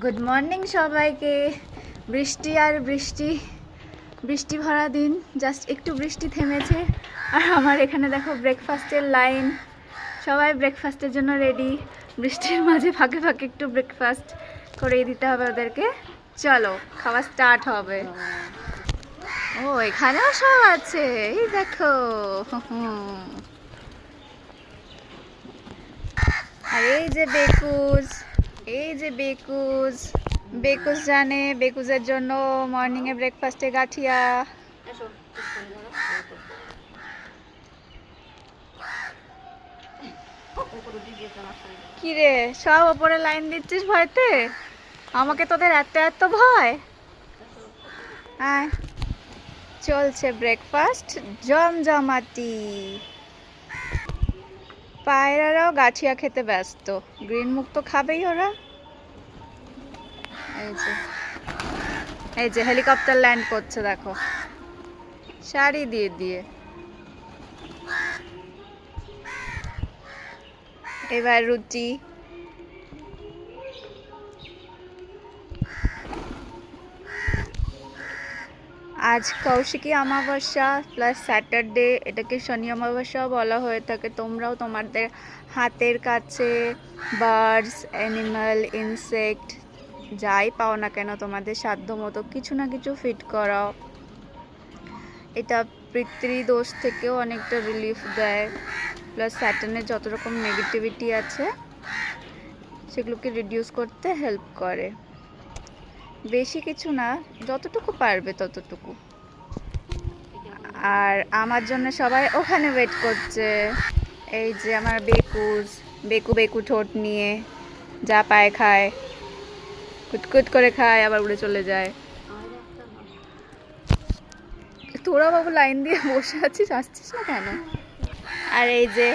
Good morning সবাইকে। বৃষ্টি আর বৃষ্টি, বৃষ্টি ভরা দিন। জাস্ট একটু বৃষ্টি থেমেছে আর আমার এখানে দেখো ব্রেকফাস্টের লাইন। সবাই ব্রেকফাস্টের জন্য রেডি। বৃষ্টির মাঝে ফাঁকে ফাঁকে একটু ব্রেকফাস্ট করিয়ে দিতে হবে ওদেরকে। চলো খাওয়া স্টার্ট হবে। ও এখানেও সব আছে, এই দেখো। আর এই যে বেকুজ, এই যে বেকুজ। বেকুজ জানে, বেকুজের জন্য মর্নিং এ ব্রেকফাস্টে গাঠিয়া। কিরে সব ওপরে লাইন দিচ্ছিস ভয়তে? আমাকে তোদের এত এত ভয়? চলছে ব্রেকফাস্ট জমজমাটি। পায়রারাও গাঠিয়া খেতে ব্যস্ত। গ্রিন মুখ তো খাবেই ওরা। এই যে হেলিকপ্টার ল্যান্ড করছে দেখো, শাড়ি দিয়ে দিয়ে। এবার রুটি। আজ কৌশিকী অমাবস্যা প্লাস স্যাটারডে, এটাকে শনি অমাবস্যাও বলা হয়ে থাকে। তোমরাও তোমাদের হাতের কাছে বার্ডস, অ্যানিমাল, ইনসেক্ট যাই পাও না কেন তোমাদের সাধ্য মতো কিছু না কিছু ফিট করাও। এটা পিতৃদোষ থেকেও অনেকটা রিলিফ দেয়, প্লাস স্যাটার্নের যত রকম নেগেটিভিটি আছে সেগুলোকে রিডিউস করতে হেল্প করে। বেশি কিছু না, যতটুকু পারবে ততটুকু। আর আমার জন্য সবাই ওখানে ওয়েট করছে। এই যে আমার বেকুজ, বেকু বেকু ঠোঁট নিয়ে যা পায় খায়, কুটকুট করে খায় আবার উড়ে চলে যায়। তোরা বাবু লাইন দিয়ে বসে আছিস, আসছিস না কেন? আর এই যে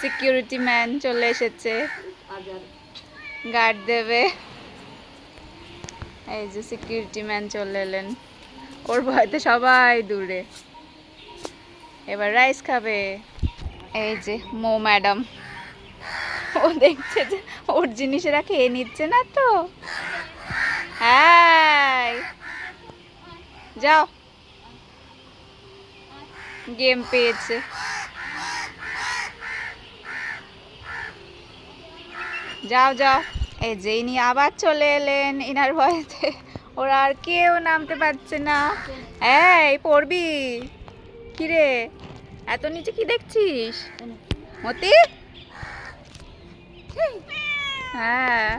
সিকিউরিটি ম্যান চলে এসেছে, গার্ড দেবে। এই যে সিকিউরিটি ম্যান চলে এলেন, ওর ভয়তে সবাই দূরে। এবার রাইস খাবে। এই যে মো ম্যাডাম, ও দেখছে যে ওর জিনিসেরা খেয়ে নিচ্ছে না তো। হ্যাঁ যাও, গেম পেয়েছে। যাও যাও। এই যে ইনি আবার চলে এলেন, ইনার ভয়েতে ওরা আর কেউ নামতে পারছে না। এই পড়বি কিরে, এত নিচে কি দেখছিস মতি? হ্যাঁ